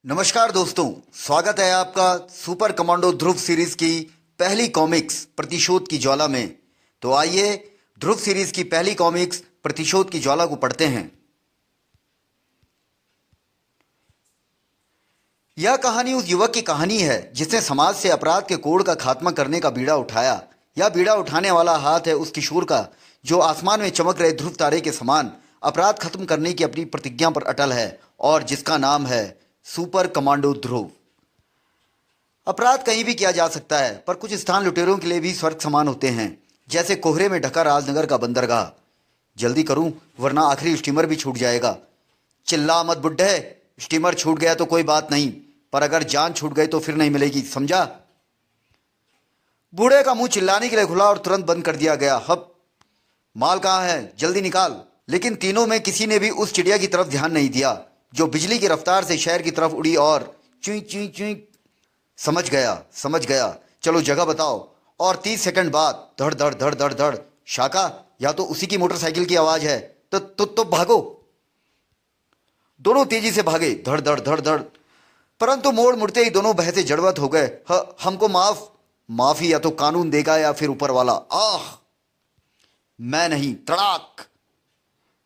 नमस्कार दोस्तों, स्वागत है आपका सुपर कमांडो ध्रुव सीरीज की पहली कॉमिक्स प्रतिशोध की ज्वाला में। तो आइए ध्रुव सीरीज की पहली कॉमिक्स प्रतिशोध की ज्वाला को पढ़ते हैं। यह कहानी उस युवक की कहानी है जिसने समाज से अपराध के कोड़ का खात्मा करने का बीड़ा उठाया। यह बीड़ा उठाने वाला हाथ है उस किशोर का जो आसमान में चमक रहे ध्रुव तारे के समान अपराध खत्म करने की अपनी प्रतिज्ञा पर अटल है और जिसका नाम है सुपर कमांडो ध्रुव। अपराध कहीं भी किया जा सकता है, पर कुछ स्थान लुटेरों के लिए भी स्वर्ग समान होते हैं, जैसे कोहरे में ढका राजनगर का बंदरगाह। जल्दी करूं वरना आखिरी स्टीमर भी छूट जाएगा। चिल्ला मत बुड्ढे, स्टीमर छूट गया तो कोई बात नहीं, पर अगर जान छूट गई तो फिर नहीं मिलेगी, समझा? बूढ़े का मुंह चिल्लाने के लिए खुला और तुरंत बंद कर दिया गया। हब माल कहाँ है, जल्दी निकाल। लेकिन तीनों में किसी ने भी उस चिड़िया की तरफ ध्यान नहीं दिया जो बिजली की रफ्तार से शहर की तरफ उड़ी और चुई चुई चुई। समझ गया, चलो जगह बताओ। और 30 सेकंड बाद धड़ धड़ धड़ धड़ धड़। शाका, या तो उसी की मोटरसाइकिल की आवाज है। तो भागो। दोनों तेजी से भागे, धड़ धड़ धड़ धड़। परंतु मोड़ मुड़ते ही दोनों बहसे जड़वत हो गए। हमको माफी या तो कानून देगा या फिर ऊपर वाला। आह, मैं नहीं। तड़ाक।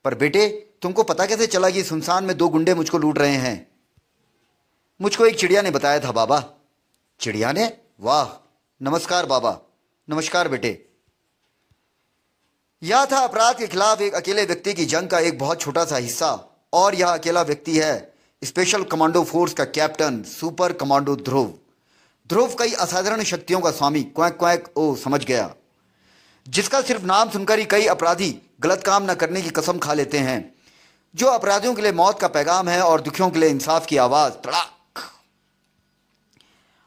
पर बेटे, तुमको पता कैसे चला कि सुनसान में 2 गुंडे मुझको लूट रहे हैं? मुझको एक चिड़िया ने बताया था बाबा। चिड़िया ने? वाह, नमस्कार बाबा। नमस्कार बेटे। यह था अपराध के खिलाफ एक अकेले व्यक्ति की जंग का एक बहुत छोटा सा हिस्सा, और यह अकेला व्यक्ति है स्पेशल कमांडो फोर्स का कैप्टन सुपर कमांडो ध्रुव। ध्रुव कई असाधारण शक्तियों का स्वामी। Quack quack. ओ, समझ गया। जिसका सिर्फ नाम सुनकर ही कई अपराधी गलत काम न करने की कसम खा लेते हैं। जो अपराधियों के लिए मौत का पैगाम है और दुखियों के लिए इंसाफ की आवाज। तड़ाक।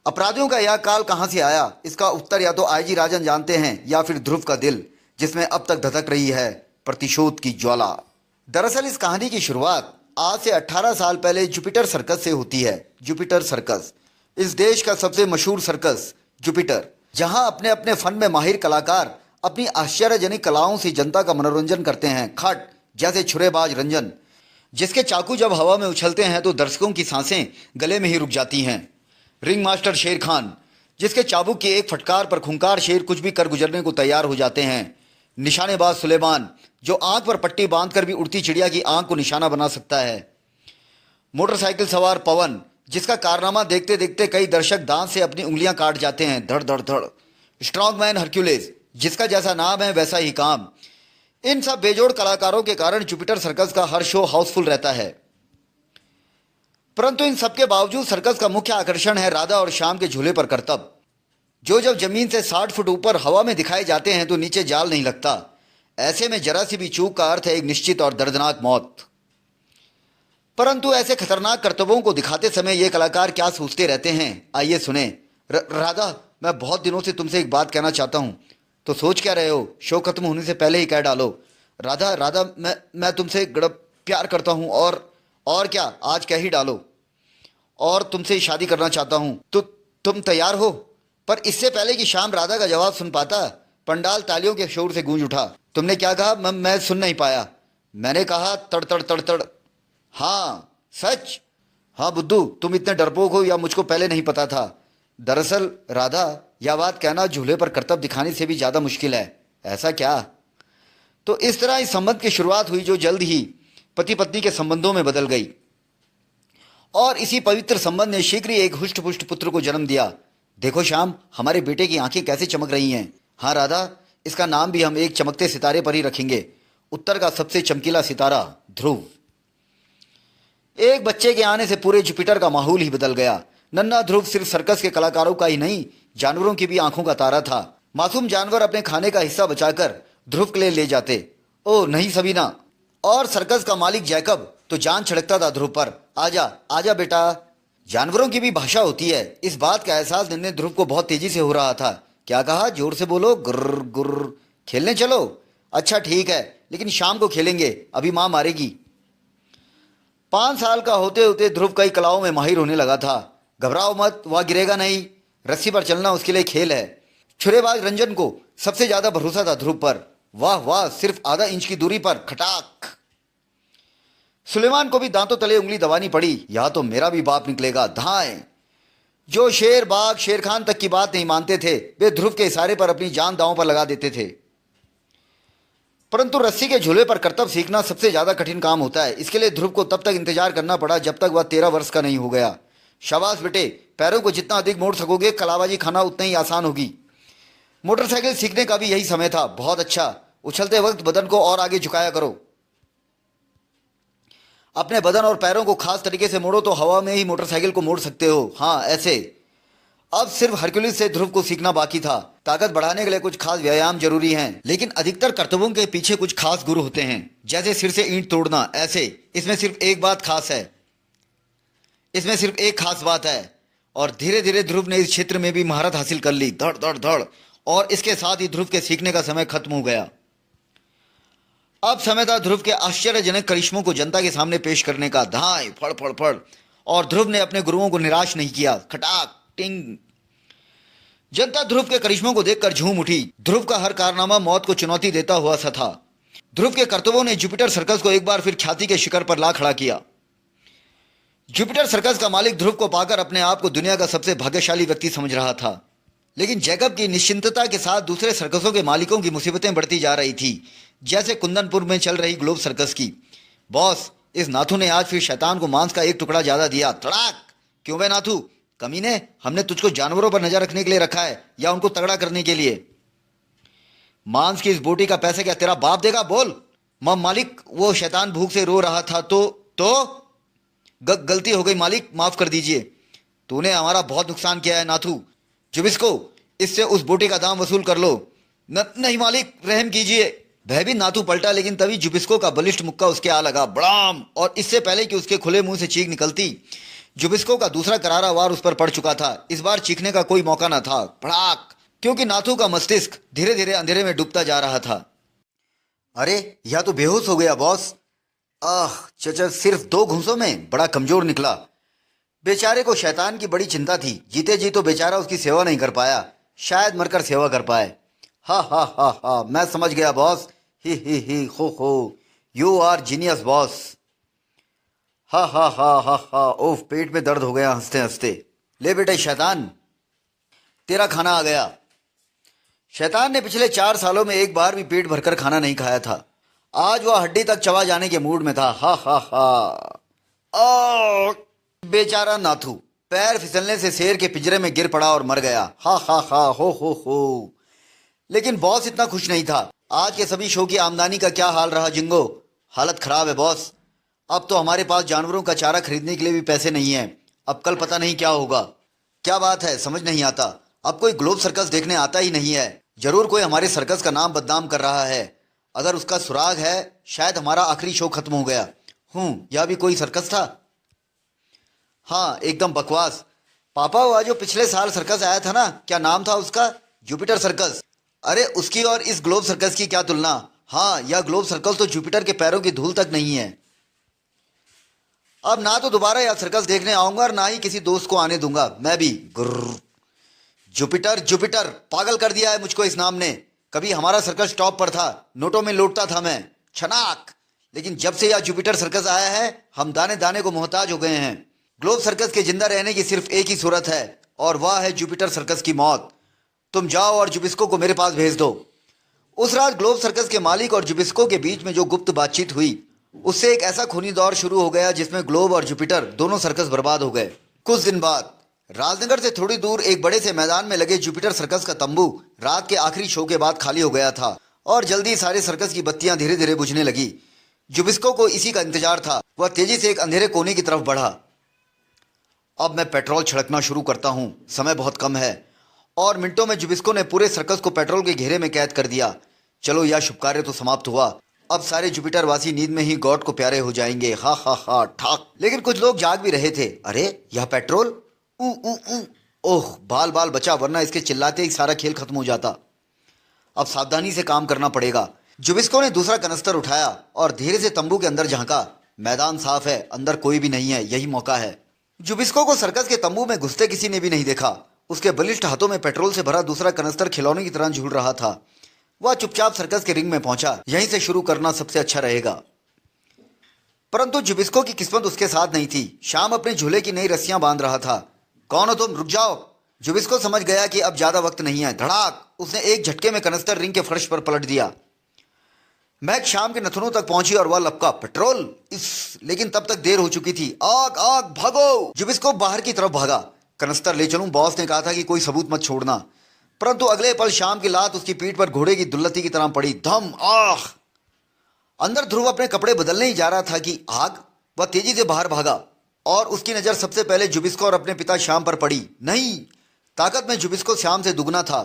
अपराधियों का यह काल कहां से आया, इसका उत्तर या तो आईजी राजन जानते हैं या फिर ध्रुव का दिल, जिसमें अब तक धधक रही है प्रतिशोध की ज्वाला। दरअसल इस कहानी की शुरुआत आज से 18 साल पहले जुपिटर सर्कस से होती है। जुपिटर सर्कस इस देश का सबसे मशहूर सर्कस जुपिटर, जहां अपने अपने फन में माहिर कलाकार अपनी आश्चर्यजनक कलाओं से जनता का मनोरंजन करते हैं। खट जैसे छुरेबाज रंजन, जिसके चाकू जब हवा में उछलते हैं तो दर्शकों की सांसें गले में ही रुक जाती हैं। रिंग मास्टर शेर खान, जिसके चाबुक की एक फटकार पर खूंखार शेर कुछ भी कर गुजरने को तैयार हो जाते हैं। निशानेबाज सुलेमान, जो आंख पर पट्टी बांधकर भी उड़ती चिड़िया की आंख को निशाना बना सकता है। मोटरसाइकिल सवार पवन, जिसका कारनामा देखते देखते कई दर्शक दांत से अपनी उंगलियां काट जाते हैं। धड़ धड़ धड़। स्ट्रॉन्ग मैन हरक्यूलिस, जिसका जैसा नाम है वैसा ही काम। इन सब बेजोड़ कलाकारों के कारण जुपिटर सर्कस का हर शो हाउसफुल रहता है। परंतु इन सबके बावजूद सर्कस का मुख्य आकर्षण है राधा और श्याम के झूले पर करतब, जो जब जमीन से 60 फुट ऊपर हवा में दिखाए जाते हैं तो नीचे जाल नहीं लगता। ऐसे में जरा सी भी चूक का अर्थ है एक निश्चित और दर्दनाक मौत। परंतु ऐसे खतरनाक करतबों को दिखाते समय ये कलाकार क्या सोचते रहते हैं, आइए सुने। राधा, मैं बहुत दिनों से तुमसे एक बात कहना चाहता हूं। तो सोच क्या रहे हो, शो खत्म होने से पहले ही कह डालो। राधा, मैं तुमसे गड़ब प्यार करता हूं और क्या, आज कह ही डालो। और तुमसे शादी करना चाहता हूं। तो तुम तैयार हो? पर इससे पहले कि श्याम राधा का जवाब सुन पाता, पंडाल तालियों के शोर से गूंज उठा। तुमने क्या कहा? मैं सुन नहीं पाया। मैंने कहा तड़ तड़ तड़ तड़। हाँ सच? हाँ बुद्धू, तुम इतने डरपोक हो या मुझको पहले नहीं पता था। दरअसल राधा, यह बात कहना झूले पर करतब दिखाने से भी ज्यादा मुश्किल है। ऐसा क्या? तो इस तरह इस संबंध की शुरुआत हुई जो जल्द ही पति पत्नी के संबंधों में बदल गई, और इसी पवित्र संबंध ने शीघ्र ही एक हुष्ट पुष्ट पुत्र को जन्म दिया। देखो श्याम, हमारे बेटे की आंखें कैसे चमक रही हैं। हाँ राधा, इसका नाम भी हम एक चमकते सितारे पर ही रखेंगे। उत्तर का सबसे चमकीला सितारा ध्रुव। एक बच्चे के आने से पूरे जुपिटर का माहौल ही बदल गया। नन्हा ध्रुव सिर्फ सर्कस के कलाकारों का ही नहीं, जानवरों की भी आंखों का तारा था। मासूम जानवर अपने खाने का हिस्सा बचाकर ध्रुव के लिए ले जाते। ओ नहीं सबीना। और सर्कस का मालिक जैकब तो जान छिड़कता था ध्रुव पर। आजा आजा बेटा। जानवरों की भी भाषा होती है, इस बात का एहसास दिन ध्रुव को बहुत तेजी से हो रहा था। क्या कहा? जोर से बोलो। गुर्र गुर्र। खेलने चलो? अच्छा ठीक है, लेकिन शाम को खेलेंगे, अभी मां मारेगी। 5 साल का होते होते ध्रुव कई कलाओं में माहिर होने लगा था। घबराओ मत, वह गिरेगा नहीं। रस्सी पर चलना उसके लिए खेल है। छुरेबाज रंजन को सबसे ज्यादा भरोसा था ध्रुव पर। वाह वाह, सिर्फ आधा इंच की दूरी पर खटाक। सुलेमान को भी दांतों तले उंगली दबानी पड़ी। या तो मेरा भी बाप निकलेगा। धाएं। जो शेर, बाघ, शेर खान तक की बात नहीं मानते थे, वे ध्रुव के इशारे पर अपनी जान दांव पर लगा देते थे। परंतु रस्सी के झूले पर करतब सीखना सबसे ज्यादा कठिन काम होता है। इसके लिए ध्रुव को तब तक इंतजार करना पड़ा जब तक वह 13 वर्ष का नहीं हो गया। शाबाश बेटे, पैरों को जितना अधिक मोड़ सकोगे, कलाबाजी खाना उतना ही आसान होगी। मोटरसाइकिल सीखने का भी यही समय था। बहुत अच्छा। उछलते वक्त बदन को और आगे झुकाया करो। अपने बदन और पैरों को खास तरीके से मोड़ो तो हवा में ही मोटरसाइकिल को मोड़ सकते हो। हाँ, ऐसे। अब सिर्फ हरक्यूलिस से ध्रुव को सीखना बाकी था। ताकत बढ़ाने के लिए कुछ खास व्यायाम जरूरी हैं, लेकिन अधिकतर कर्तव्यों के पीछे कुछ खास गुरु होते हैं। जैसे सिर से ईंट तोड़ना, ऐसे। इसमें सिर्फ एक खास बात है। और धीरे धीरे ध्रुव ने इस क्षेत्र में भी महारत हासिल कर ली। धड़ धड़ धड़। और इसके साथ ही ध्रुव के सीखने का समय खत्म हो गया। अब समय था ध्रुव के आश्चर्यजनक करिश्मों को जनता के सामने पेश करने का। धाए, फड़ फड़ फड़। और ध्रुव ने अपने गुरुओं को निराश नहीं किया। खटाक टिंग। जनता ध्रुव के करिश्मों को देखकर झूम उठी। ध्रुव का हर कारनामा मौत को चुनौती देता हुआ सा था। ध्रुव के कर्तव्यों ने जुपिटर सर्कस को एक बार फिर ख्याति के शिखर पर ला खड़ा किया। जुपिटर सर्कस का मालिक ध्रुव को पाकर अपने आप को दुनिया का सबसे भाग्यशाली व्यक्ति समझ रहा था। लेकिन जैकब की निश्चिंतता के साथ दूसरे सर्कसों के मालिकों की मुसीबतें बढ़ती जा रही थी, जैसे कुंदनपुर में चल रही ग्लोब सर्कस की। बॉस, इस नाथू ने आज फिर शैतान को मांस का एक टुकड़ा ज्यादा दिया। तड़ाक। क्यों बे नाथू? कमीने, हमने तुझको जानवरों पर नजर रखने के लिए रखा है या उनको तगड़ा करने के लिए? मांस की इस बोटी का पैसे क्या तेरा बाप देगा? बोल। मालिक, वो शैतान भूख से रो रहा था तो गलती हो गई मालिक, माफ कर दीजिए। तूने हमारा बहुत नुकसान किया है नाथू। जुबिस्को, इससे उस बोटी का दाम वसूल कर लो। नहीं मालिक, रहम कीजिए। भयभीत नाथू पलटा, लेकिन तभी जुबिस्को का बलिष्ठ मुक्का उसके आ लगा। बड़ाम। और इससे पहले कि उसके खुले मुंह से चीख निकलती, जुबिस्को का दूसरा करारा वार उस पर पड़ चुका था। इस बार चीखने का कोई मौका न था। भड़ाक। क्योंकि नाथू का मस्तिष्क धीरे धीरे अंधेरे में डूबता जा रहा था। अरे, या तो बेहोश हो गया बॉस। चचा, सिर्फ 2 घूंसों में? बड़ा कमजोर निकला। बेचारे को शैतान की बड़ी चिंता थी। जीते जी तो बेचारा उसकी सेवा नहीं कर पाया, शायद मरकर सेवा कर पाए। हा हा हा हा, मैं समझ गया बॉस। ही हो, यू आर जीनियस बॉस। हा हा हा हा हा। ओफ, पेट में दर्द हो गया हंसते हंसते। ले बेटे शैतान, तेरा खाना आ गया। शैतान ने पिछले 4 सालों में एक बार भी पेट भरकर खाना नहीं खाया था। आज वह हड्डी तक चबा जाने के मूड में था। हा हा हा। बेचारा नाथू पैर फिसलने से शेर के पिंजरे में गिर पड़ा और मर गया। हा हा हा। हो। लेकिन बॉस इतना खुश नहीं था। आज के सभी शो की आमदनी का क्या हाल रहा जिंगो? हालत खराब है बॉस। अब तो हमारे पास जानवरों का चारा खरीदने के लिए भी पैसे नहीं है। अब कल पता नहीं क्या होगा। क्या बात है, समझ नहीं आता। अब कोई ग्लोब सर्कस देखने आता ही नहीं है। जरूर कोई हमारे सर्कस का नाम बदनाम कर रहा है। अगर उसका सुराग है, शायद हमारा आखिरी शो खत्म हो गया। यह भी कोई सर्कस था? हाँ, एकदम बकवास। पापा, वह जो पिछले साल सर्कस आया था ना, क्या नाम था उसका? Jupiter circus. अरे, उसकी और इस ग्लोब सर्कस की क्या तुलना। हाँ, यह ग्लोब सर्कस तो जुपिटर के पैरों की धूल तक नहीं है। अब ना तो दोबारा यह सर्कस देखने आऊंगा और ना ही किसी दोस्त को आने दूंगा। मैं भी। गुर्र। जुपिटर, पागल कर दिया है मुझको इस नाम ने। कभी हमारा सर्कस टॉप पर था, नोटों में लौटता था मैं। छनाक। लेकिन जब से यह जुपिटर सर्कस आया है, हम दाने दाने को मोहताज हो गए हैं। ग्लोब सर्कस के जिंदा रहने की सिर्फ एक ही सूरत है, और वह है जुपिटर सर्कस की मौत। तुम जाओ और जुबिस्को को मेरे पास भेज दो। उस रात ग्लोब सर्कस के मालिक और जुबिस्को के बीच में जो गुप्त बातचीत हुई, उससे एक ऐसा खूनी दौर शुरू हो गया जिसमें ग्लोब और जुपिटर दोनों सर्कस बर्बाद हो गए। कुछ दिन बाद राजनगर से थोड़ी दूर एक बड़े से मैदान में लगे जुपिटर सर्कस का तंबू रात के आखिरी शो के बाद खाली हो गया था, और जल्दी सारे सर्कस की बत्तियां धीरे धीरे बुझने लगी। जुबिस्को को इसी का इंतजार था। वह तेजी से एक अंधेरे कोने की तरफ बढ़ा। अब मैं पेट्रोल छिड़कना शुरू करता हूं, समय बहुत कम है। और मिनटों में जुबिस्को ने पूरे सर्कस को पेट्रोल के घेरे में कैद कर दिया। चलो, यह शुभ कार्य तो समाप्त हुआ। अब सारे जुपिटर वासी नींद में ही गॉड को प्यारे हो जाएंगे। हा हा हा ठाक। लेकिन कुछ लोग जाग भी रहे थे। अरे, यह पेट्रोल। ओह, बाल बाल बचा, वरना इसके चिल्लाते ही सारा खेल खत्म हो जाता। अब सावधानी से काम करना पड़ेगा। जुबिस्को ने दूसरा कनस्तर उठाया और धीरे से तंबू के अंदर झांका। मैदान साफ है, अंदर कोई भी नहीं है, यही मौका है। जुबिस्को को सर्कस के तंबू में घुसते किसी ने भी नहीं देखा। उसके बलिष्ठ हाथों में पेट्रोल से भरा दूसरा कनस्तर खिलौने की तरह झूल रहा था। वह चुपचाप सर्कस के रिंग में पहुंचा। यहीं से शुरू करना सबसे अच्छा रहेगा। परंतु जुबिस्को की किस्मत उसके साथ नहीं थी। शाम अपने झूले की नई रस्सियां बांध रहा था। कौन हो तुम, रुक जाओ। जुबिस्को समझ गया कि अब ज्यादा वक्त नहीं है। धड़ाक, उसने एक झटके में कनस्तर रिंग के फर्श पर पलट दिया। मैक शाम के नथुनों तक पहुंची और वह लपका, पेट्रोल। लेकिन तब तक देर हो चुकी थी। आग आग, भागो। जुबिस्को बाहर की तरफ भागा। कनस्तर ले चलूं, बॉस ने कहा था कि कोई सबूत मत छोड़ना। परंतु अगले पल शाम की लात उसकी पीठ पर घोड़े की दुल्लती की तरह पड़ी। धम, आह। अंदर ध्रुव अपने कपड़े बदलने ही जा रहा था कि आग। वह तेजी से बाहर भागा और उसकी नजर सबसे पहले जुबिस्को और अपने पिता श्याम पर पड़ी। नहीं, ताकत में जुबिस्को श्याम से दुगना था।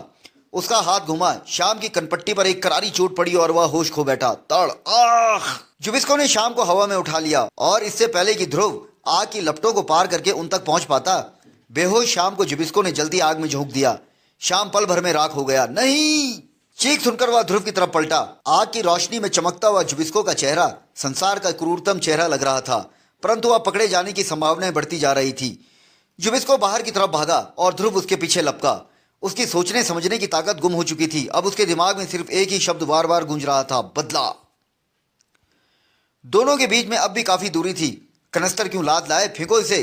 उसका हाथ घुमा, श्याम की कनपट्टी पर एक करारी चोट पड़ी और वह होश खो बैठा। तड़, आह। जुबिस्को ने श्याम को हवा में उठा लिया और इससे पहले कि ध्रुव आग की लपटों को पार करके उन तक पहुंच पाता, बेहोश श्याम को जुबिस्को ने जल्दी आग में झोंक दिया। श्याम पल भर में राख हो गया। नहीं! चीख सुनकर वह ध्रुव की तरफ पलटा। आग की रोशनी में चमकता हुआ जुबिस्को का चेहरा संसार का क्रूरतम चेहरा लग रहा था, परंतु वह पकड़े जाने की संभावनाएं बढ़ती जा रही थी। जुबिस्को बाहर की तरफ भागा और ध्रुव उसके पीछे लपका। उसकी सोचने समझने की ताकत गुम हो चुकी थी। अब उसके दिमाग में सिर्फ एक ही शब्द बार बार गूंज रहा था, बदला। दोनों के बीच में अब भी काफी दूरी थी। कनस्तर क्यों लाद लाए, फेंको इसे।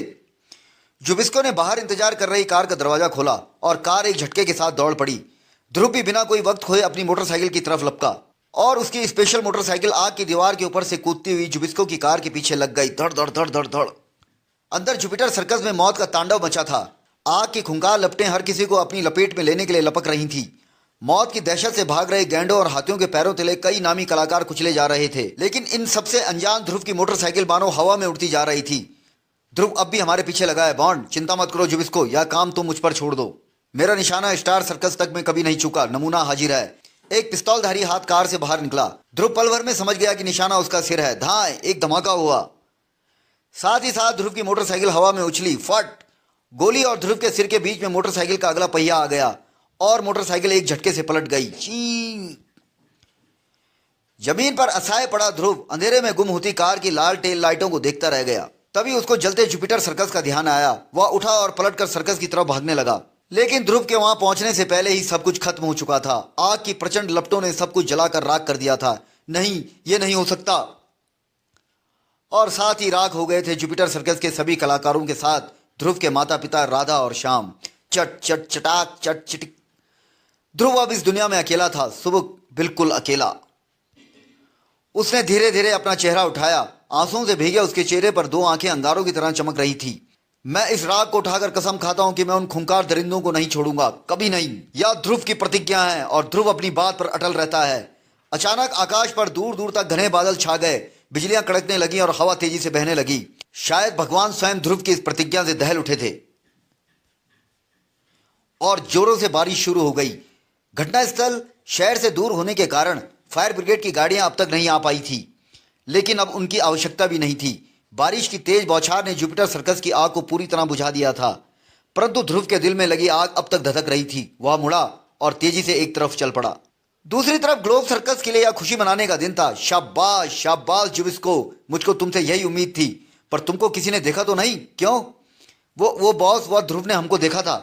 जुबिस्को ने बाहर इंतजार कर रही कार का दरवाजा खोला और कार एक झटके के साथ दौड़ पड़ी। ध्रुव भी बिना कोई वक्त खोए अपनी मोटरसाइकिल की तरफ लपका और उसकी स्पेशल मोटरसाइकिल आग की दीवार के ऊपर से कूदती हुई जुबिस्को की कार के पीछे लग गई। धड़ धड़ धड़ धड़ धड़। अंदर जुपिटर सर्कस में मौत का तांडव मचा था। आग की खुंखार लपटें हर किसी को अपनी लपेट में लेने के लिए लपक रही थी। मौत की दहशत से भाग रहे गैंडों और हाथियों के पैरों तले कई नामी कलाकार कुचले जा रहे थे, लेकिन इन सबसे अनजान ध्रुव की मोटरसाइकिल मानो हवा में उड़ती जा रही थी। ध्रुव अब भी हमारे पीछे लगा है बॉन्ड, चिंता मत करो जुबिस्को, यह काम तुम मुझ पर छोड़ दो। मेरा निशाना स्टार सर्कस तक में कभी नहीं चुका, नमूना हाजिर है। एक पिस्तौलधारी हाथ कार से बाहर निकला। ध्रुव पल भर में समझ गया कि निशाना उसका सिर है। धाए, एक धमाका हुआ। साथ ही साथ ध्रुव की मोटरसाइकिल हवा में उछली। फट! गोली और ध्रुव के सिर के बीच में मोटरसाइकिल का अगला पहिया आ गया और मोटरसाइकिल एक झटके से पलट गई। ची! जमीन पर असहाय पड़ा ध्रुव अंधेरे में गुम होती कार की लाल टेल लाइटों को देखता रह गया। तभी उसको जलते जुपिटर सर्कस का ध्यान आया। वह उठा और पलटकर सर्कस की तरफ भागने लगा, लेकिन ध्रुव के वहां पहुंचने से पहले ही सब कुछ खत्म हो चुका था। आग की प्रचंड लपटों ने सब कुछ जलाकर राख कर दिया था। नहीं, ये नहीं हो सकता। और साथ ही राख हो गए थे जुपिटर सर्कस के सभी कलाकारों के साथ ध्रुव के माता पिता राधा और श्याम। चट चट चटाक चट चिटिक। ध्रुव अब इस दुनिया में अकेला था, सुबह बिल्कुल अकेला। उसने धीरे धीरे अपना चेहरा उठाया। आंसुओं से भीगे उसके चेहरे पर दो आंखें अंगारों की तरह चमक रही थी। मैं इस राग को उठाकर कसम खाता हूं कि मैं उन खूंखार दरिंदों को नहीं छोड़ूंगा, कभी नहीं। यह ध्रुव की प्रतिज्ञा है और ध्रुव अपनी बात पर अटल रहता है। अचानक आकाश पर दूर दूर तक घने बादल छा गए। बिजलियां कड़कने लगी और हवा तेजी से बहने लगी। शायद भगवान स्वयं ध्रुव की इस प्रतिज्ञा से दहल उठे थे और जोरों से बारिश शुरू हो गई। घटनास्थल शहर से दूर होने के कारण फायर ब्रिगेड की गाड़ियां अब तक नहीं आ पाई थी, लेकिन अब उनकी आवश्यकता भी नहीं थी। बारिश की तेज बौछार ने जुपिटर सर्कस की आग को पूरी तरह बुझा दिया था, परंतु ध्रुव के दिल में लगी आग अब तक धधक रही थी। वह मुड़ा और तेजी से एक तरफ चल पड़ा। दूसरी तरफ ग्लोब सर्कस के लिए यह खुशी मनाने का दिन था। शाबाश शाबाश जुबिस्को, मुझको तुमसे यही उम्मीद थी, पर तुमको किसी ने देखा तो नहीं? क्यों? वो बॉस, वह ध्रुव ने हमको देखा था।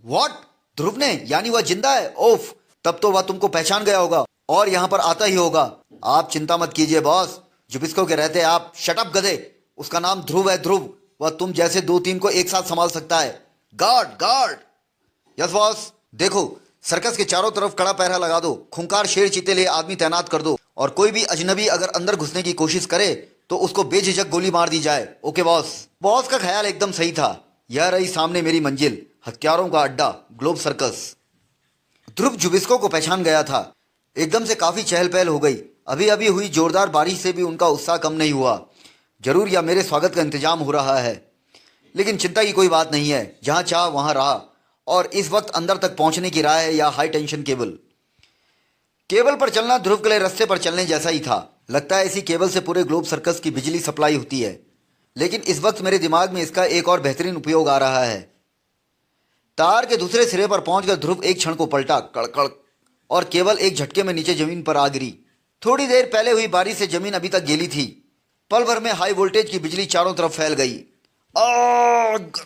व्हाट? ध्रुव ने? यानी वह जिंदा है? ओफ, तब तो वह तुमको पहचान गया होगा और यहां पर आता ही होगा। आप चिंता मत कीजिए बॉस, जुबिस्को के रहते आप। शट अप गधे, उसका नाम ध्रुव है, ध्रुव। वह तुम जैसे 2-3 को एक साथ संभाल सकता है। Guard guard. Yes boss. देखो, सर्कस के चारों तरफ कड़ा पहरा लगा दो, खूंखार शेर चीते लिए आदमी तैनात कर दो और कोई भी अजनबी अगर अंदर घुसने की कोशिश करे तो उसको बेझिझक गोली मार दी जाए। Okay boss. बॉस का ख्याल एकदम सही था। यह रही सामने मेरी मंजिल, हत्यारों का अड्डा, ग्लोब सर्कस। ध्रुव जुबिस्को को पहचान गया था। एकदम से काफी चहल पहल हो गई। अभी अभी हुई जोरदार बारिश से भी उनका उत्साह कम नहीं हुआ। जरूर या मेरे स्वागत का इंतजाम हो रहा है, लेकिन चिंता की कोई बात नहीं है। जहां चाह वहां रहा। और इस वक्त अंदर तक पहुंचने की राह है या हाई टेंशन केबल। केबल पर चलना ध्रुव के लिए रस्ते पर चलने जैसा ही था। लगता है इसी केबल से पूरे ग्लोब सर्कस की बिजली सप्लाई होती है, लेकिन इस वक्त मेरे दिमाग में इसका एक और बेहतरीन उपयोग आ रहा है। तार के दूसरे सिरे पर पहुंचकर ध्रुव एक क्षण को पलटा, कड़कड़, और केवल एक झटके में नीचे जमीन पर आ गिरी। थोड़ी देर पहले हुई बारिश से जमीन अभी तक गीली थी। पल भर में हाई वोल्टेज की बिजली चारों तरफ फैल गई। आग!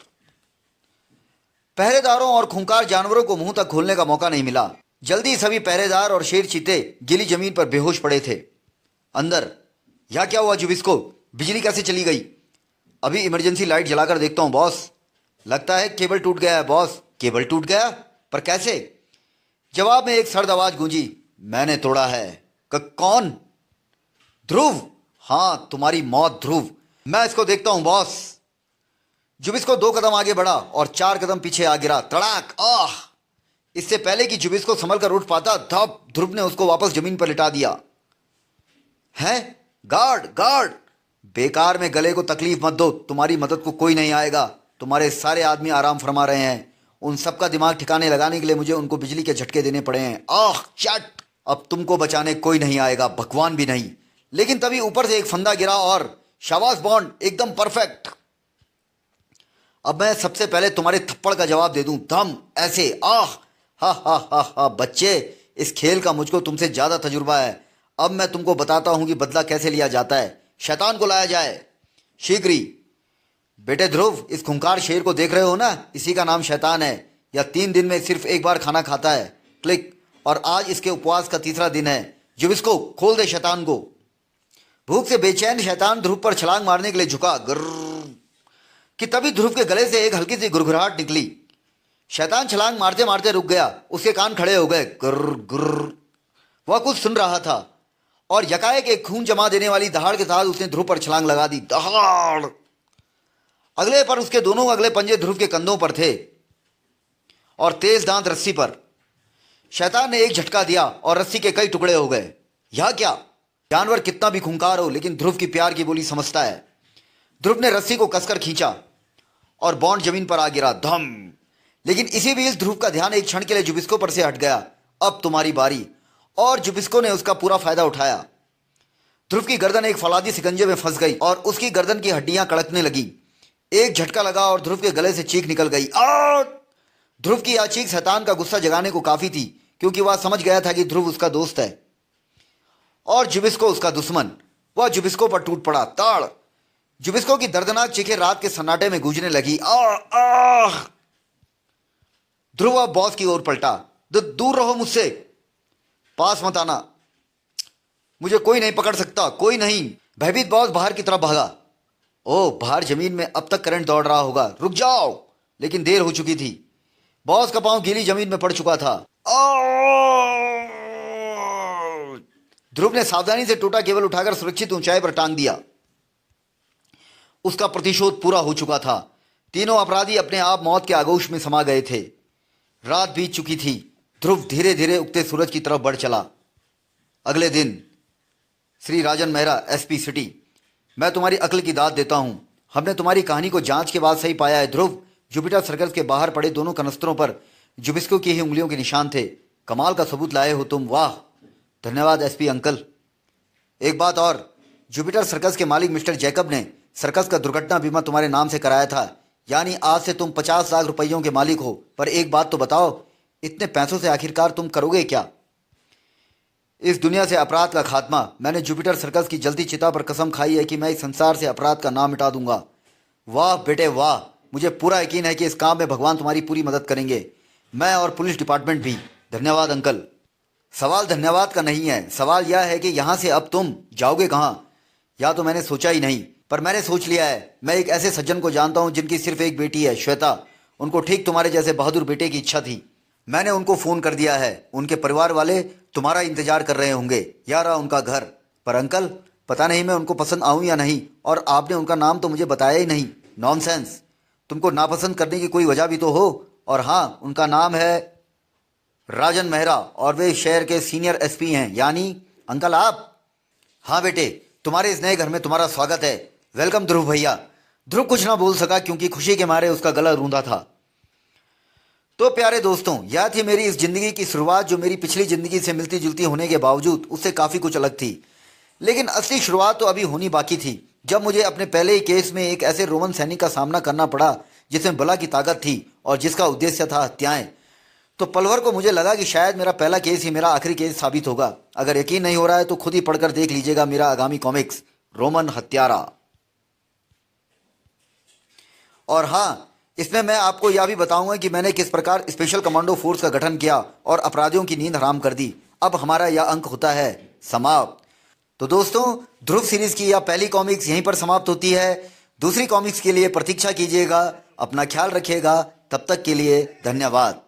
पहरेदारों और खूंखार जानवरों को मुंह तक खोलने का मौका नहीं मिला। जल्दी सभी पहरेदार और शेर चीते गीली जमीन पर बेहोश पड़े थे। अंदर। यह क्या हुआ जुबिस्को? बिजली कैसे चली गई? अभी इमरजेंसी लाइट जलाकर देखता हूं बॉस। लगता है केबल टूट गया है बॉस। केबल टूट गया? पर कैसे? जवाब में एक सर्द आवाज गूंजी, मैंने तोड़ा है। कौन? ध्रुव। हाँ, तुम्हारी मौत ध्रुव। मैं इसको देखता हूं बॉस। जुबिस्को 2 कदम आगे बढ़ा और 4 कदम पीछे आ गिरा। तड़ाक! आह! इससे पहले कि जुबिस्को संभल कर उठ पाता, धप! ध्रुव ने उसको वापस जमीन पर लिटा दिया। है? Guard, guard! बेकार में गले को तकलीफ मत दो, तुम्हारी मदद को कोई नहीं आएगा। तुम्हारे सारे आदमी आराम फरमा रहे हैं। उन सबका दिमाग ठिकाने लगाने के लिए मुझे उनको बिजली के झटके देने पड़े हैं। आह! चट! अब तुमको बचाने कोई नहीं आएगा, भगवान भी नहीं। लेकिन तभी ऊपर से एक फंदा गिरा और शाबाश बॉन्ड, एकदम परफेक्ट। अब मैं सबसे पहले तुम्हारे थप्पड़ का जवाब दे दूं, धम! ऐसे। आह! हा हा हा हा! बच्चे, इस खेल का मुझको तुमसे ज्यादा तजुर्बा है। अब मैं तुमको बताता हूं कि बदला कैसे लिया जाता है। शैतान को लाया जाए शीघ्र ही। बेटे ध्रुव, इस खूंखार शेर को देख रहे हो ना? इसी का नाम शैतान है। यह 3 दिन में सिर्फ एक बार खाना खाता है। क्लिक। और आज इसके उपवास का 3रा दिन है। जुबिस्को, खोल दे शैतान को। भूख से बेचैन शैतान ध्रुव पर छलांग मारने के लिए झुका। गर्र कि तभी ध्रुव के गले से एक हल्की सी गुरगुराहट निकली। शैतान छलांग मारते मारते रुक गया। उसके कान खड़े हो गए। गुर्र गुर्र। वह कुछ सुन रहा था और यकाएक एक खून जमा देने वाली दहाड़ के साथ उसने ध्रुव पर छलांग लगा दी। दहाड़! अगले पर उसके दोनों अगले पंजे ध्रुव के कंधों पर थे और तेज दांत रस्सी पर। शैतान ने एक झटका दिया और रस्सी के कई टुकड़े हो गए। यह क्या? जानवर कितना भी खूंखार हो, लेकिन ध्रुव की प्यार की बोली समझता है। ध्रुव ने रस्सी को कसकर खींचा और बॉन्ड जमीन पर आ गिरा। धम! लेकिन इसी बीच ध्रुव का ध्यान एक क्षण के लिए जुबिस्को पर से हट गया। अब तुम्हारी बारी। और जुबिस्को ने उसका पूरा फायदा उठाया। ध्रुव की गर्दन एक फौलादी सिकंजे में फंस गई और उसकी गर्दन की हड्डियां कड़कने लगी। एक झटका लगा और ध्रुव के गले से चीख निकल गई। आ! ध्रुव की यह चीख शैतान का गुस्सा जगाने को काफी थी, क्योंकि वह समझ गया था कि ध्रुव उसका दोस्त है और जुबिस्को उसका दुश्मन। वह जुबिस्को पर टूट पड़ा। ताड़! जुबिस्को की दर्दनाक चीखें रात के सन्नाटे में गूंजने लगी। आ! ध्रुव अब बॉस की ओर पलटा। दूर रहो मुझसे, पास मत आना। मुझे कोई नहीं पकड़ सकता, कोई नहीं। भयभीत बॉस बाहर की तरफ भागा। ओह, बाहर जमीन में अब तक करंट दौड़ रहा होगा। रुक जाओ! लेकिन देर हो चुकी थी। बॉस का पांव गीली जमीन में पड़ चुका था। ध्रुव ने सावधानी से टूटा केबल उठाकर सुरक्षित ऊंचाई पर टांग दिया। उसका प्रतिशोध पूरा हो चुका था। तीनों अपराधी अपने आप मौत के आगोश में समा गए थे। रात बीत चुकी थी। ध्रुव धीरे धीरे उगते सूरज की तरफ बढ़ चला। अगले दिन। श्री राजन मेहरा, एसपी सिटी। मैं तुम्हारी अक्ल की दाद देता हूं। हमने तुम्हारी कहानी को जांच के बाद सही पाया है ध्रुव। जुपिटर सर्कस के बाहर पड़े दोनों कनस्तरों पर जुबिस्को की ही उंगलियों के निशान थे। कमाल का सबूत लाए हो तुम, वाह! धन्यवाद एसपी अंकल। एक बात और, जुपिटर सर्कस के मालिक मिस्टर जैकब ने सर्कस का दुर्घटना बीमा तुम्हारे नाम से कराया था। यानी आज से तुम 50 लाख रुपयों के मालिक हो। पर एक बात तो बताओ, इतने पैसों से आखिरकार तुम करोगे क्या? इस दुनिया से अपराध का खात्मा। मैंने जुपिटर सर्कस की जलती चिता पर कसम खाई है कि मैं इस संसार से अपराध का नाम मिटा दूंगा। वाह बेटे वाह! मुझे पूरा यकीन है कि इस काम में भगवान तुम्हारी पूरी मदद करेंगे, मैं और पुलिस डिपार्टमेंट भी। धन्यवाद अंकल। सवाल धन्यवाद का नहीं है, सवाल यह है कि यहाँ से अब तुम जाओगे कहाँ? या तो मैंने सोचा ही नहीं, पर मैंने सोच लिया है। मैं एक ऐसे सज्जन को जानता हूँ जिनकी सिर्फ एक बेटी है, श्वेता। उनको ठीक तुम्हारे जैसे बहादुर बेटे की इच्छा थी। मैंने उनको फ़ोन कर दिया है। उनके परिवार वाले तुम्हारा इंतजार कर रहे होंगे। या रहा उनका घर। पर अंकल, पता नहीं मैं उनको पसंद आऊँ या नहीं, और आपने उनका नाम तो मुझे बताया ही नहीं। नॉनसेंस! तुमको नापसंद करने की कोई वजह भी तो हो। और हाँ, उनका नाम है राजन मेहरा और वे शहर के सीनियर एसपी हैं। यानी अंकल आप? हाँ बेटे, तुम्हारे इस नए घर में तुम्हारा स्वागत है। वेलकम ध्रुव भैया। ध्रुव कुछ ना बोल सका क्योंकि खुशी के मारे उसका गला रूंधा था। तो प्यारे दोस्तों, यह थी मेरी इस जिंदगी की शुरुआत, जो मेरी पिछली जिंदगी से मिलती जुलती होने के बावजूद उससे काफ़ी कुछ अलग थी। लेकिन असली शुरुआत तो अभी होनी बाकी थी, जब मुझे अपने पहले ही केस में एक ऐसे रोमन सैनिक का सामना करना पड़ा जिसमें बला की ताकत थी और जिसका उद्देश्य था हत्याएं। तो पल भर को मुझे लगा कि शायद मेरा पहला केस ही मेरा आखिरी केस साबित होगा। अगर यकीन नहीं हो रहा है तो खुद ही पढ़कर देख लीजिएगा मेरा आगामी कॉमिक्स, रोमन हत्यारा। और हाँ, इसमें मैं आपको यह भी बताऊंगा कि मैंने किस प्रकार स्पेशल कमांडो फोर्स का गठन किया और अपराधियों की नींद हराम कर दी। अब हमारा यह अंक होता है समाप्त। तो दोस्तों, ध्रुव सीरीज की यह पहली कॉमिक्स यहीं पर समाप्त होती है। दूसरी कॉमिक्स के लिए प्रतीक्षा कीजिएगा। अपना ख्याल रखिएगा। तब तक के लिए धन्यवाद।